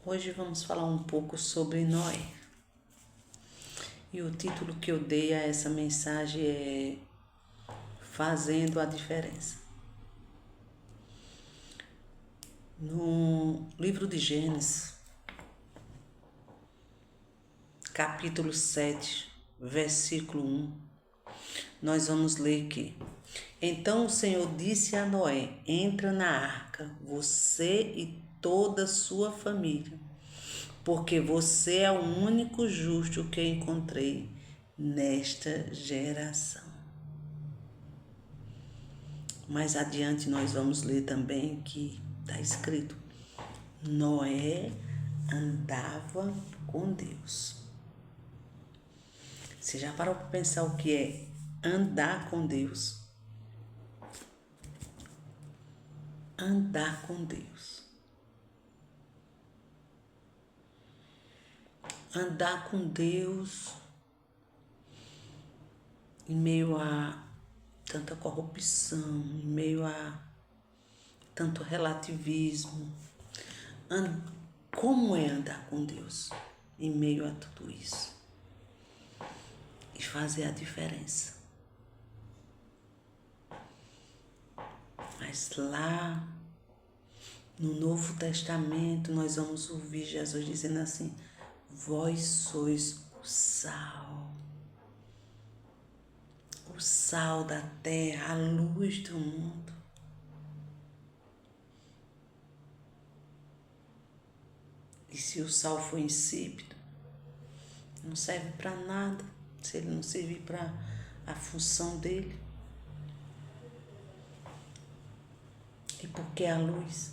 Hoje vamos falar um pouco sobre Noé. E o título que eu dei a essa mensagem é Fazendo a Diferença. No livro de Gênesis, capítulo 7, versículo 1, nós vamos ler que: Então o Senhor disse a Noé: Entra na arca, você e toda a sua família, porque você é o único justo que encontrei nesta geração. Mais adiante nós vamos ler também que está escrito: Noé andava com Deus. Você já parou para pensar o que é andar com Deus? Andar com Deus. Andar com Deus em meio a tanta corrupção, em meio a tanto relativismo. Como é andar com Deus em meio a tudo isso? E fazer a diferença. Mas lá no Novo Testamento nós vamos ouvir Jesus dizendo assim: vós sois o sal da terra, a luz do mundo. E se o sal for insípido, não serve para nada, se ele não servir para a função dele. E por que a luz?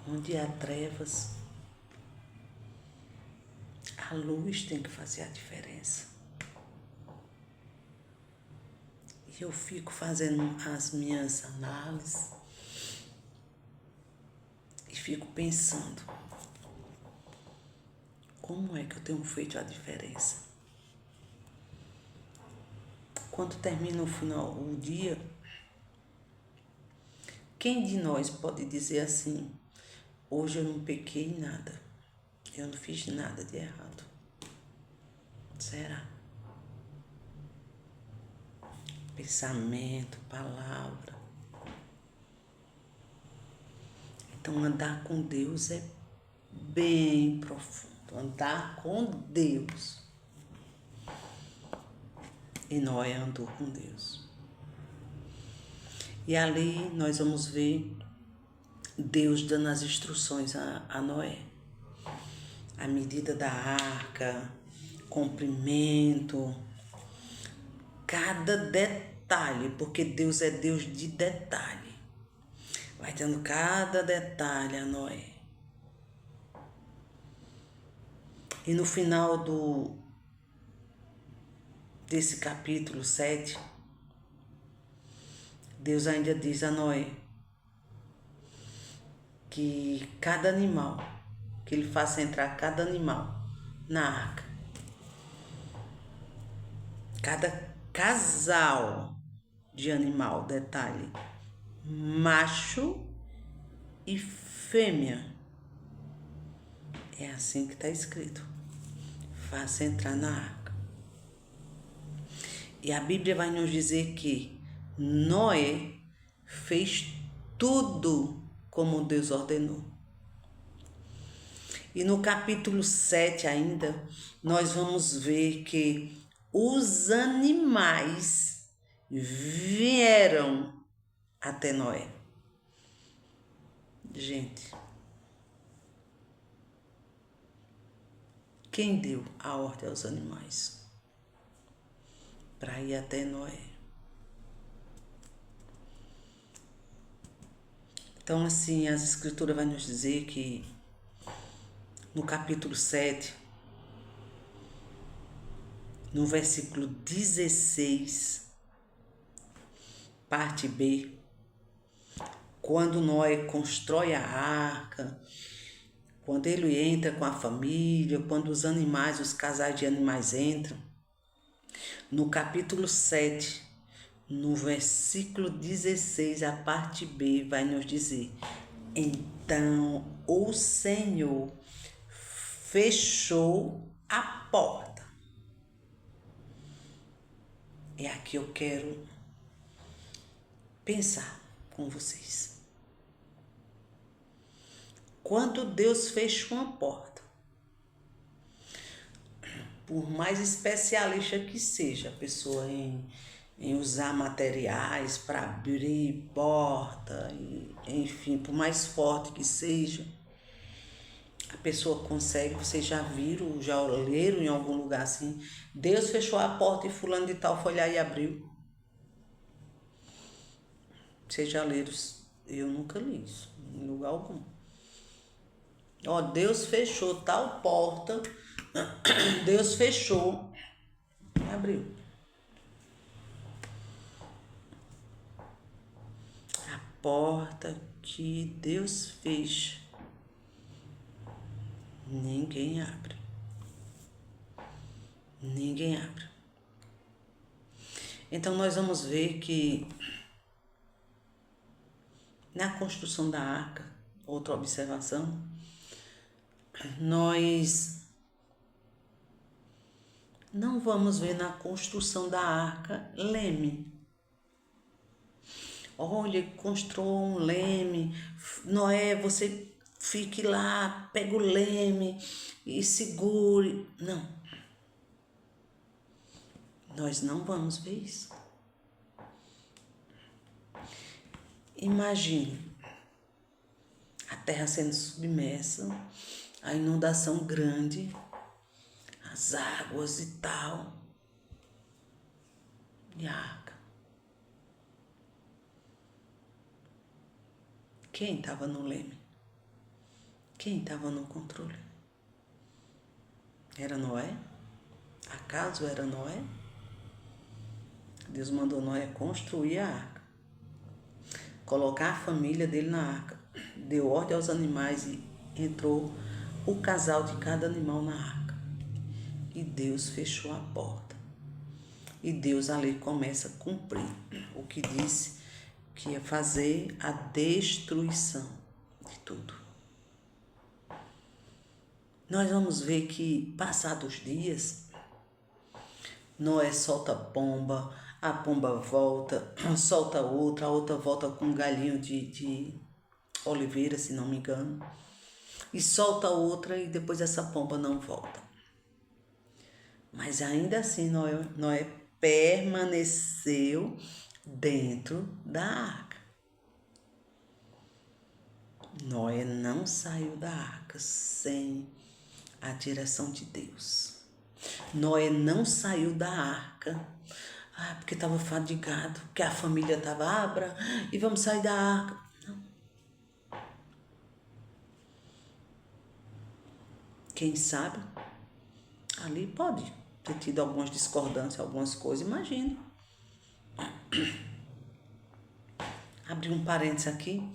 Onde há trevas, a luz tem que fazer a diferença. E eu fico fazendo as minhas análises e fico pensando: como é que eu tenho feito a diferença? Quando termina o dia, quem de nós pode dizer assim: hoje eu não pequei em nada, eu não fiz nada de errado? Será? Pensamento, palavra. Então andar com Deus é bem profundo. Andar com Deus. E Noé andou com Deus. E ali nós vamos ver Deus dando as instruções a Noé. A medida da arca, comprimento, cada detalhe, porque Deus é Deus de detalhe. Vai dando cada detalhe a Noé. E no final desse capítulo 7, Deus ainda diz a Noé que cada animal, que ele faça entrar cada animal na arca, cada casal de animal, detalhe, macho e fêmea. É assim que está escrito: faça entrar na arca. E a Bíblia vai nos dizer que Noé fez tudo como Deus ordenou. E no capítulo 7 ainda, nós vamos ver que os animais vieram até Noé. Gente, quem deu a ordem aos animais para ir até Noé? Então, assim, as escrituras vão nos dizer que no capítulo 7, no versículo 16, parte B, quando Noé constrói a arca, quando ele entra com a família, quando os animais, os casais de animais entram, no capítulo 7, no versículo 16, a parte B vai nos dizer: Então o Senhor fechou a porta. É aqui eu quero pensar com vocês. Quando Deus fecha uma porta, por mais especialista que seja a pessoa em usar materiais para abrir porta, enfim, por mais forte que seja, a pessoa consegue. Vocês já viram, já leram em algum lugar assim, Deus fechou a porta e fulano de tal foi lá e abriu. Vocês já leram? Eu nunca li isso, em lugar algum. Ó, Deus fechou tal porta, Deus fechou e abriu. A porta que Deus fecha, ninguém abre. Ninguém abre. Então nós vamos ver que na construção da arca, outra observação, nós não vamos ver na construção da arca leme. Olha, construa um leme. Noé, você fique lá, pega o leme e segure. Não. Nós não vamos ver isso. Imagine a terra sendo submersa, a inundação grande, as águas e tal, e a arca. Quem estava no leme? Quem estava no controle? Era Noé? Acaso era Noé? Deus mandou Noé construir a arca, colocar a família dele na arca, deu ordem aos animais e entrou o casal de cada animal na arca. E Deus fechou a porta. E Deus ali começa a cumprir o que disse que ia fazer, a destruição de tudo. Nós vamos ver que, passados os dias, Noé solta pomba, a pomba volta, solta outra, a outra volta com um galinho de oliveira, se não me engano, e solta outra e depois essa pomba não volta. Mas ainda assim Noé permaneceu dentro da arca. Noé não saiu da arca sem a direção de Deus. Noé não saiu da arca porque estava fadigado, porque a família estava abra e vamos sair da arca. Não. Quem sabe, ali pode ter tido algumas discordâncias, algumas coisas, imagina. Abri um parênteses aqui.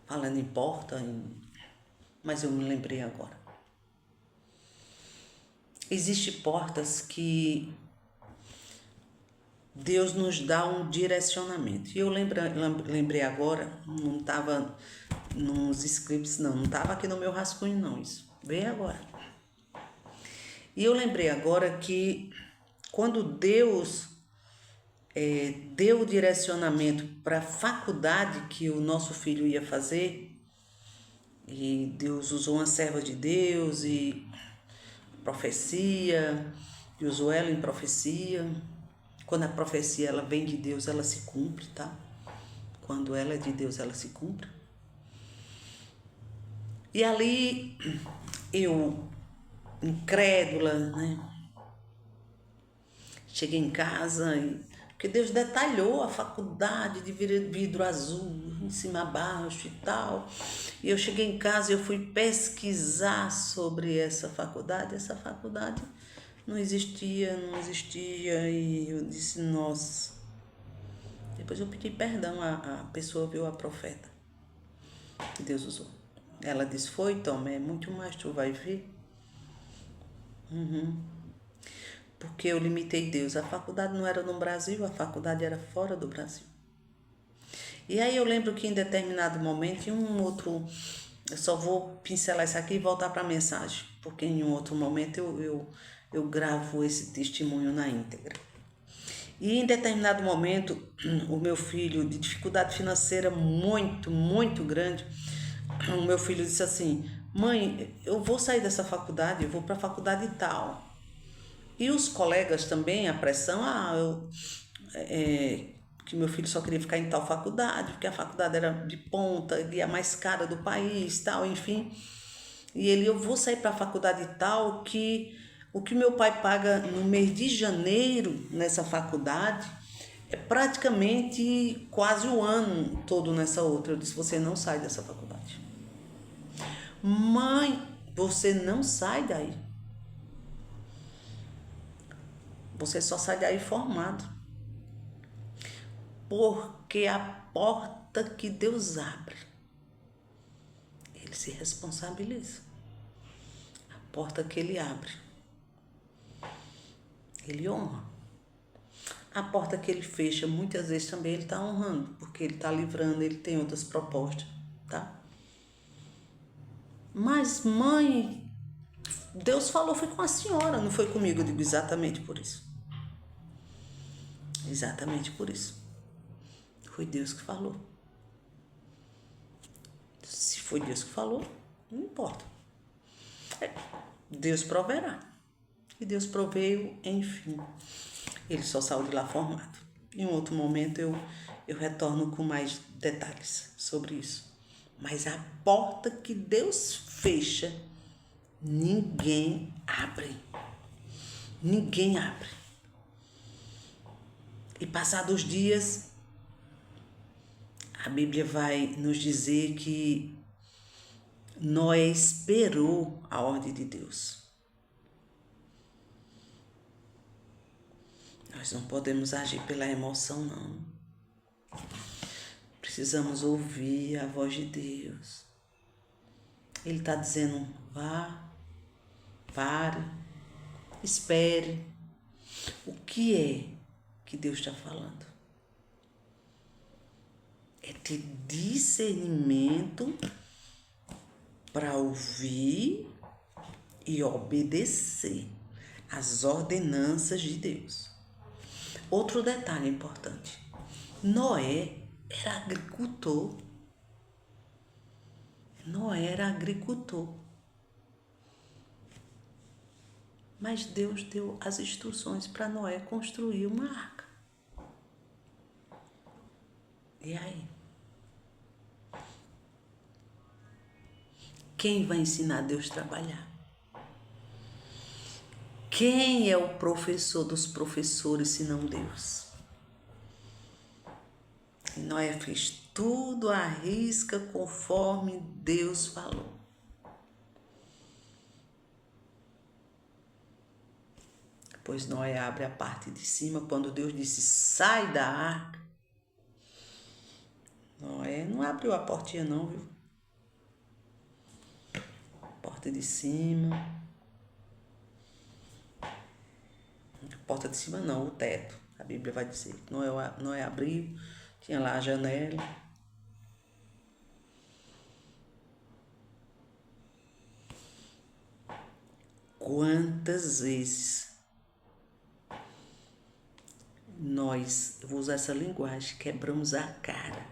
Falando em porta, mas eu me lembrei agora. Existem portas que Deus nos dá um direcionamento. E eu lembrei agora, não estava nos scripts não estava aqui no meu rascunho não, isso veio agora. E eu lembrei agora que quando Deus deu o direcionamento para a faculdade que o nosso filho ia fazer, e Deus usou uma serva de Deus e profecia, e usou ela em profecia. Quando a profecia ela vem de Deus, ela se cumpre, tá? Quando ela é de Deus, ela se cumpre. E ali eu, incrédula, né? Cheguei em casa porque Deus detalhou a faculdade de vidro azul, em cima abaixo e tal. E eu cheguei em casa e eu fui pesquisar sobre essa faculdade. Essa faculdade não existia, e eu disse, nossa. Depois eu pedi perdão, a pessoa viu a profeta que Deus usou. Ela disse, foi, Tom, é muito mais, tu vai ver. porque eu limitei Deus. A faculdade não era no Brasil, a faculdade era fora do Brasil. E aí eu lembro que em determinado momento, em um outro... Eu só vou pincelar isso aqui e voltar para a mensagem, porque em um outro momento eu gravo esse testemunho na íntegra. E em determinado momento, o meu filho, de dificuldade financeira muito, muito grande, o meu filho disse assim: mãe, eu vou sair dessa faculdade, eu vou para a faculdade tal. E os colegas também, a pressão, que meu filho só queria ficar em tal faculdade, porque a faculdade era de ponta e a mais cara do país, tal, enfim. E eu vou sair para a faculdade tal, que o que meu pai paga no mês de janeiro nessa faculdade é praticamente quase o ano todo nessa outra. Eu disse: você não sai dessa faculdade. Mãe, você não sai daí. Você só sai daí formado. Porque a porta que Deus abre, Ele se responsabiliza. A porta que Ele abre, Ele honra. A porta que Ele fecha, muitas vezes também Ele está honrando, porque Ele está livrando, Ele tem outras propostas, tá? Mas, mãe, Deus falou, foi com a senhora, não foi comigo. Eu digo: exatamente por isso. Exatamente por isso. Foi Deus que falou. Se foi Deus que falou, não importa. Deus proverá. E Deus proveio, enfim. Ele só saiu de lá formado. Em um outro momento eu retorno com mais detalhes sobre isso. Mas a porta que Deus fecha, ninguém abre. Ninguém abre. E passados os dias, a Bíblia vai nos dizer que Noé esperou a ordem de Deus. Nós não podemos agir pela emoção, não. Precisamos ouvir a voz de Deus. Ele está dizendo: vá, pare, espere. O que é que Deus está falando? É ter discernimento para ouvir e obedecer às ordenanças de Deus. Outro detalhe importante: Noé era agricultor. Noé era agricultor. Mas Deus deu as instruções para Noé construir uma arca. E aí? Quem vai ensinar Deus a trabalhar? Quem é o professor dos professores, se não Deus? E Noé fez tudo à risca conforme Deus falou. Pois Noé abre a parte de cima, quando Deus disse: sai da arca. Noé não abriu a portinha não, viu? Porta de cima. Porta de cima não, o teto. A Bíblia vai dizer. Noé abriu, tinha lá a janela. Quantas vezes nós, eu vou usar essa linguagem, quebramos a cara,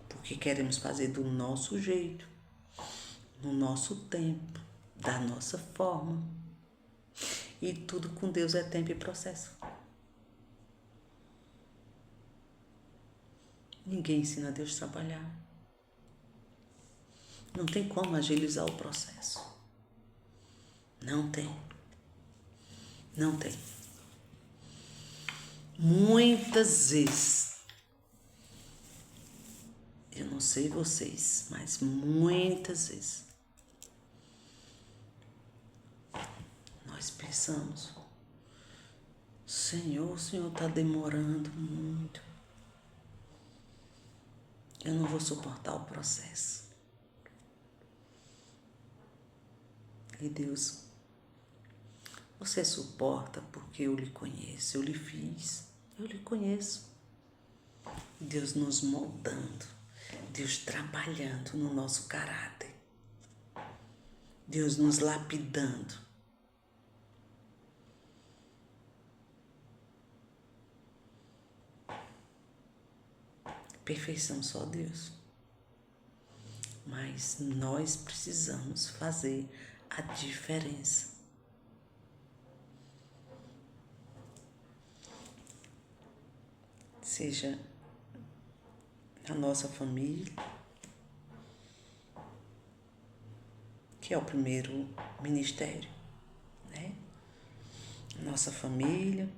porque queremos fazer do nosso jeito, no nosso tempo, da nossa forma. E tudo com Deus é tempo e processo. Ninguém ensina Deus a trabalhar. Não tem como agilizar o processo. Não tem. Não tem. Muitas vezes, eu não sei vocês, mas muitas vezes, nós pensamos: Senhor, o Senhor está demorando muito. Eu não vou suportar o processo. E Deus Você suporta porque eu lhe conheço, eu lhe fiz, eu lhe conheço. Deus nos moldando, Deus trabalhando no nosso caráter, Deus nos lapidando. Perfeição só Deus. Mas nós precisamos fazer a diferença. Seja na nossa família, que é o primeiro ministério, né? Nossa família,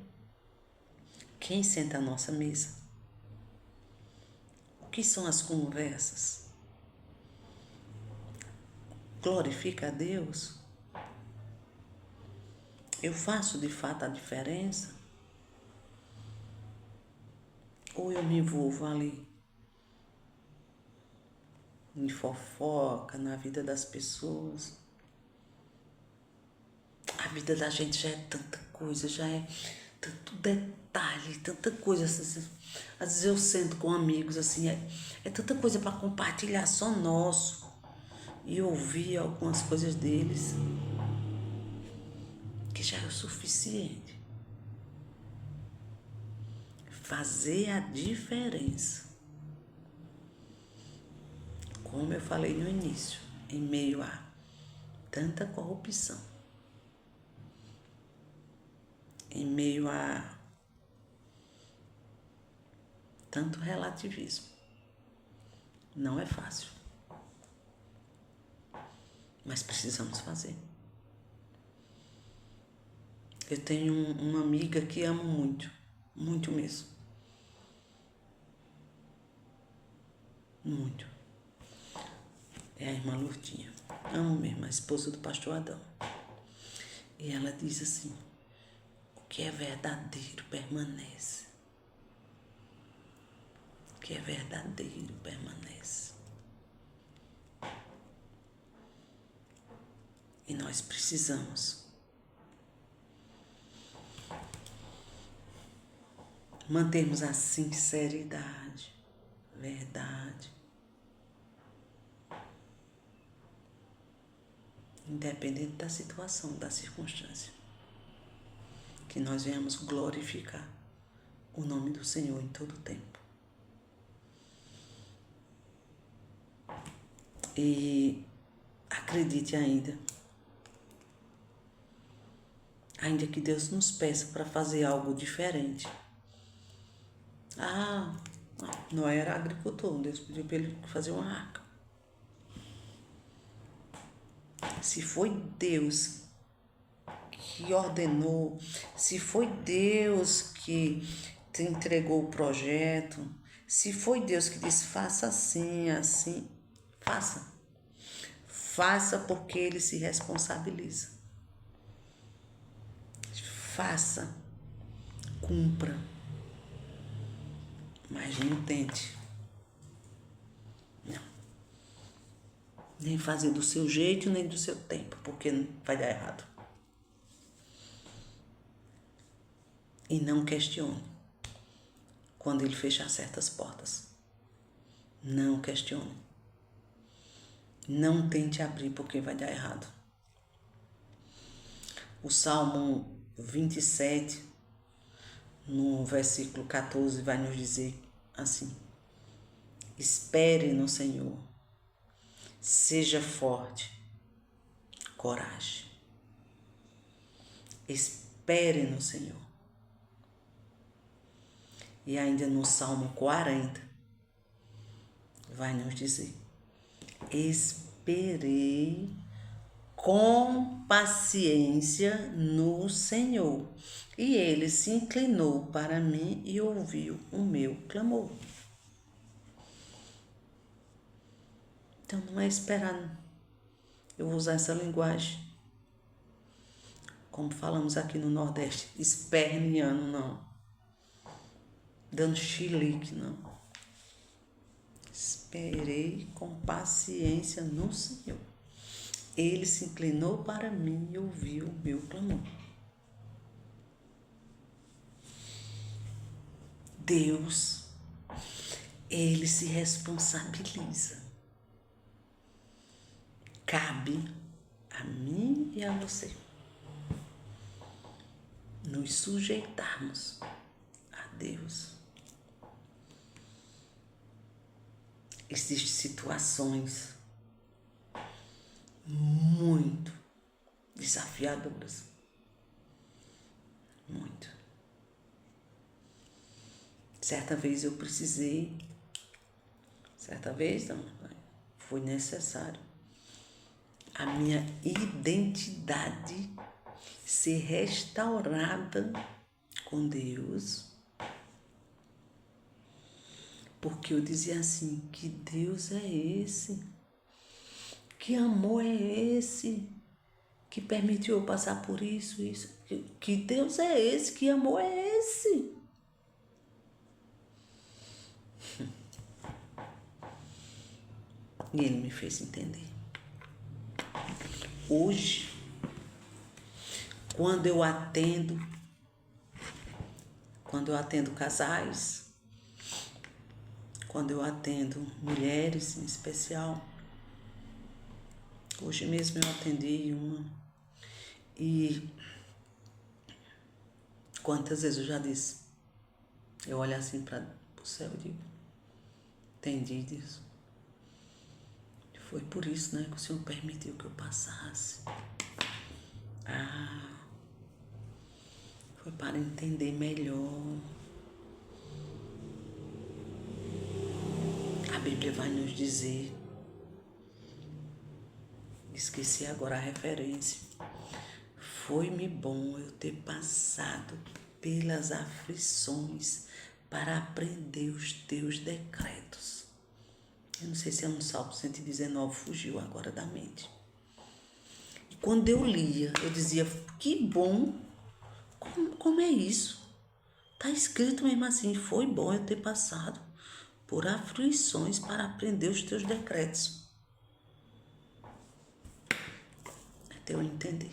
quem senta à nossa mesa, o que são as conversas? Glorifica a Deus? Eu faço de fato a diferença? Ou eu me envolvo ali em fofoca na vida das pessoas? A vida da gente já é tanta coisa, já é tanto detalhe, tanta coisa. Às vezes eu sento com amigos assim, é tanta coisa para compartilhar só nosso e ouvir algumas coisas deles que já é o suficiente. Fazer a diferença. Como eu falei no início, em meio a tanta corrupção, em meio a tanto relativismo, não é fácil, mas precisamos fazer. Eu tenho uma amiga que amo muito, muito mesmo, muito. É a irmã Lourdinha, amo mesmo, a esposa do pastor Adão. E ela diz assim: o que é verdadeiro permanece. O que é verdadeiro permanece. E nós precisamos mantermos a sinceridade, verdade, independente da situação, da circunstância, que nós venhamos glorificar o nome do Senhor em todo o tempo. E acredite ainda que Deus nos peça para fazer algo diferente. Noé era agricultor, Deus pediu para ele fazer uma arca. Se foi Deus que ordenou, se foi Deus que te entregou o projeto, se foi Deus que disse faça assim, assim, faça. Faça porque Ele se responsabiliza. Faça, cumpra, mas não tente. Não. Nem fazer do seu jeito, nem do seu tempo, porque vai dar errado. E não questione quando Ele fechar certas portas. Não questione. Não tente abrir porque vai dar errado. O Salmo 27, no versículo 14, vai nos dizer assim: espere no Senhor, seja forte, coragem. Espere no Senhor. E ainda no Salmo 40, vai nos dizer: esperei com paciência no Senhor, e Ele se inclinou para mim e ouviu o meu clamor. Então não é esperar. Eu vou usar essa linguagem, como falamos aqui no Nordeste, esperneando, não. Dando chilique, não. Esperei com paciência no Senhor. Ele se inclinou para mim e ouviu o meu clamor. Deus, Ele se responsabiliza. Cabe a mim e a você nos sujeitarmos a Deus. Existem situações muito desafiadoras. Muito. Certa vez não, foi necessário a minha identidade ser restaurada com Deus, porque eu dizia assim, que Deus é esse, que amor é esse, que permitiu eu passar por isso, que Deus é esse, que amor é esse. E Ele me fez entender. Hoje, quando eu atendo casais, quando eu atendo mulheres em especial, hoje mesmo eu atendi uma, e quantas vezes eu já disse, eu olho assim para o céu e digo, entendi disso. Foi por isso, né, que o Senhor permitiu que eu passasse. Foi para entender melhor. A Bíblia vai nos dizer, esqueci agora a referência, foi-me bom eu ter passado pelas aflições para aprender os teus decretos. Eu não sei se é no Salmo 119, fugiu agora da mente. E quando eu lia, eu dizia, que bom, como é isso? Está escrito mesmo assim, foi bom eu ter passado por aflições para aprender os teus decretos. Até eu entender.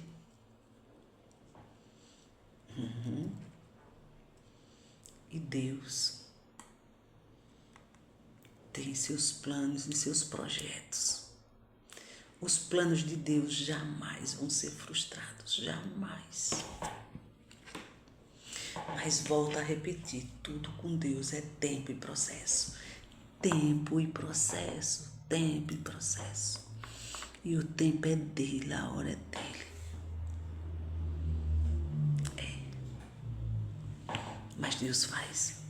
E Deus tem seus planos e seus projetos. Os planos de Deus jamais vão ser frustrados, jamais. Mas volto a repetir, tudo com Deus é tempo e processo. Tempo e processo, tempo e processo. E o tempo é dele, a hora é dele. Mas Deus faz.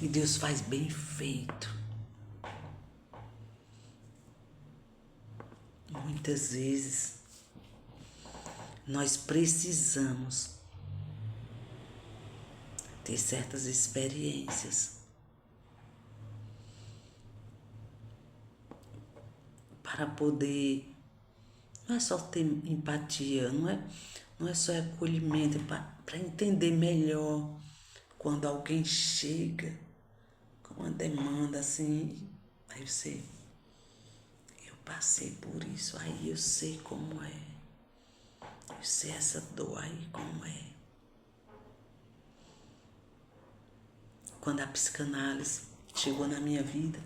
E Deus faz bem feito. Muitas vezes nós precisamos ter certas experiências para poder, não é só ter empatia, não é só acolhimento, é para entender melhor quando alguém chega com uma demanda assim, aí eu passei por isso, aí eu sei como é, eu sei essa dor aí como é. Quando a psicanálise chegou na minha vida,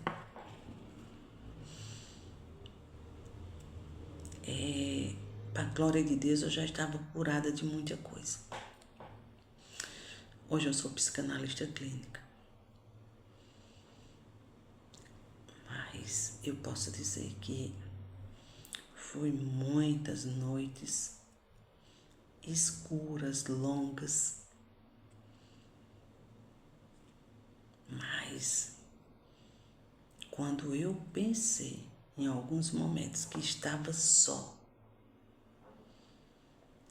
para a glória de Deus, eu já estava curada de muita coisa. Hoje eu sou psicanalista clínica. Mas eu posso dizer que foi muitas noites escuras, longas. Mas quando eu pensei em alguns momentos que estava só,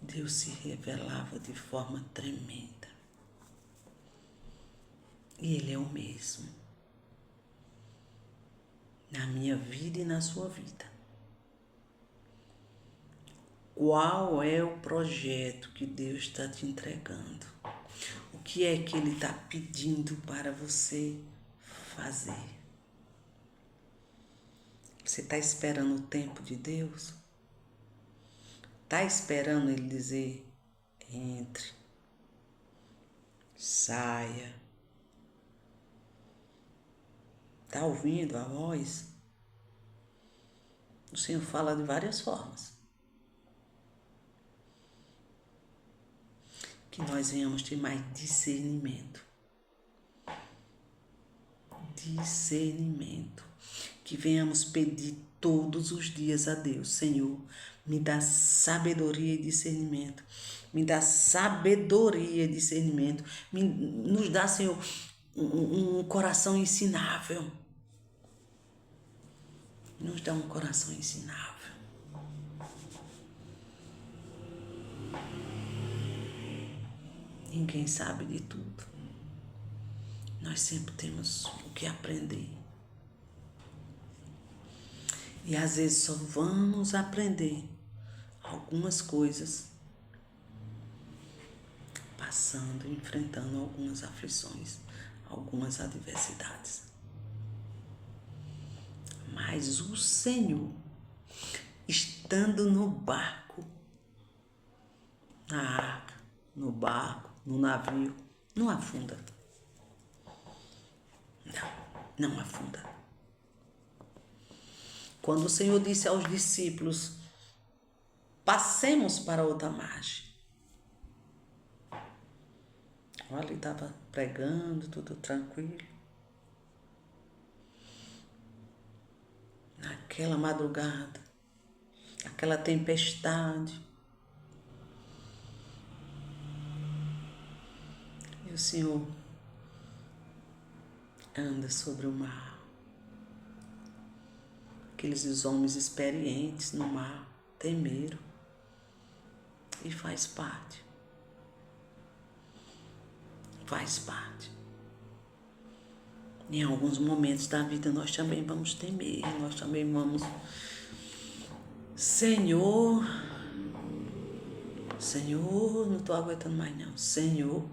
Deus se revelava de forma tremenda. E Ele é o mesmo. Na minha vida e na sua vida. Qual é o projeto que Deus está te entregando? O que é que Ele está pedindo para você fazer? Você está esperando o tempo de Deus? Está esperando Ele dizer, entre, saia, Está ouvindo a voz? O Senhor fala de várias formas. Que nós venhamos ter mais discernimento. Discernimento. Que venhamos pedir todos os dias a Deus: Senhor, me dá sabedoria e discernimento. Me dá sabedoria e discernimento. Nos dá, Senhor, um coração ensinável. Nos dá um coração ensinável. Ninguém sabe de tudo. Nós sempre temos o que aprender. E às vezes só vamos aprender algumas coisas passando, enfrentando algumas aflições, algumas adversidades. Mas o Senhor, estando no barco, na arca, no barco, no navio, não afunda. Não afunda. Quando o Senhor disse aos discípulos: passemos para outra margem. Olha, ele estava pregando, tudo tranquilo. Naquela madrugada, aquela tempestade. E o Senhor anda sobre o mar. Aqueles homens experientes no mar temeram. E faz parte. Faz parte. Em alguns momentos da vida nós também vamos temer. Nós também vamos... Senhor, não estou aguentando mais não. Senhor,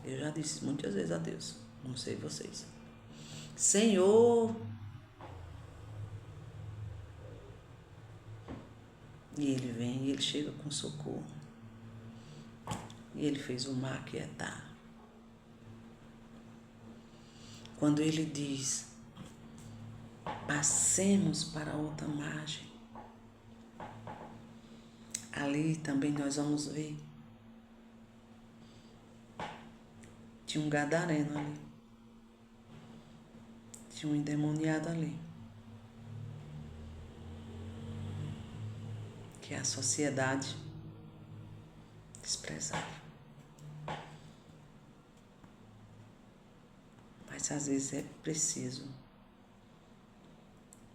eu já disse muitas vezes a Deus. Não sei vocês. Senhor... E ele vem e ele chega com socorro. E ele fez o mar aquietar. Quando ele diz: passemos para outra margem, ali também nós vamos ver. Tinha um gadareno ali. Tinha um endemoniado ali. Que a sociedade desprezava. Mas às vezes é preciso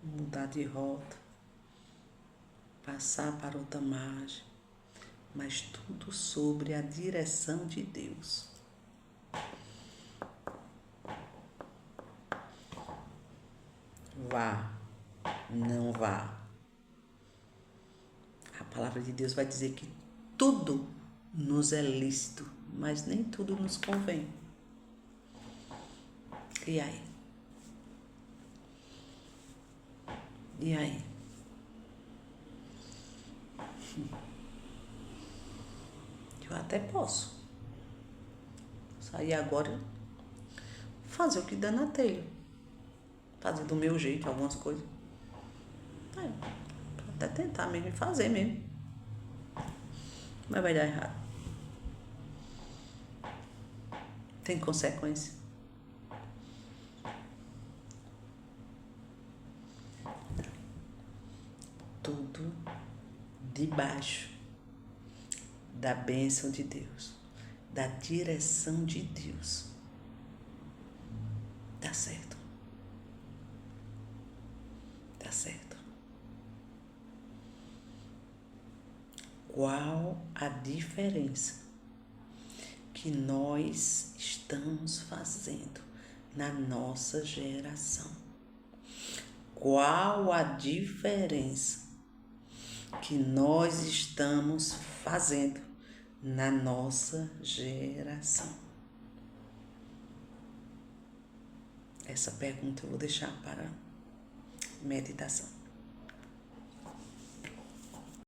mudar de rota, passar para outra margem, mas tudo sobre a direção de Deus. Vá, não vá. A palavra de Deus vai dizer que tudo nos é lícito, mas nem tudo nos convém. E aí? E aí? Eu até posso sair agora, fazer o que dá na telha, fazer do meu jeito algumas coisas. Até tentar mesmo, fazer mesmo. Mas vai dar errado. Tem consequência. Tudo debaixo da bênção de Deus, da direção de Deus. Tá certo. Tá certo. Qual a diferença que nós estamos fazendo na nossa geração? Qual a diferença que nós estamos fazendo na nossa geração? Essa pergunta eu vou deixar para meditação.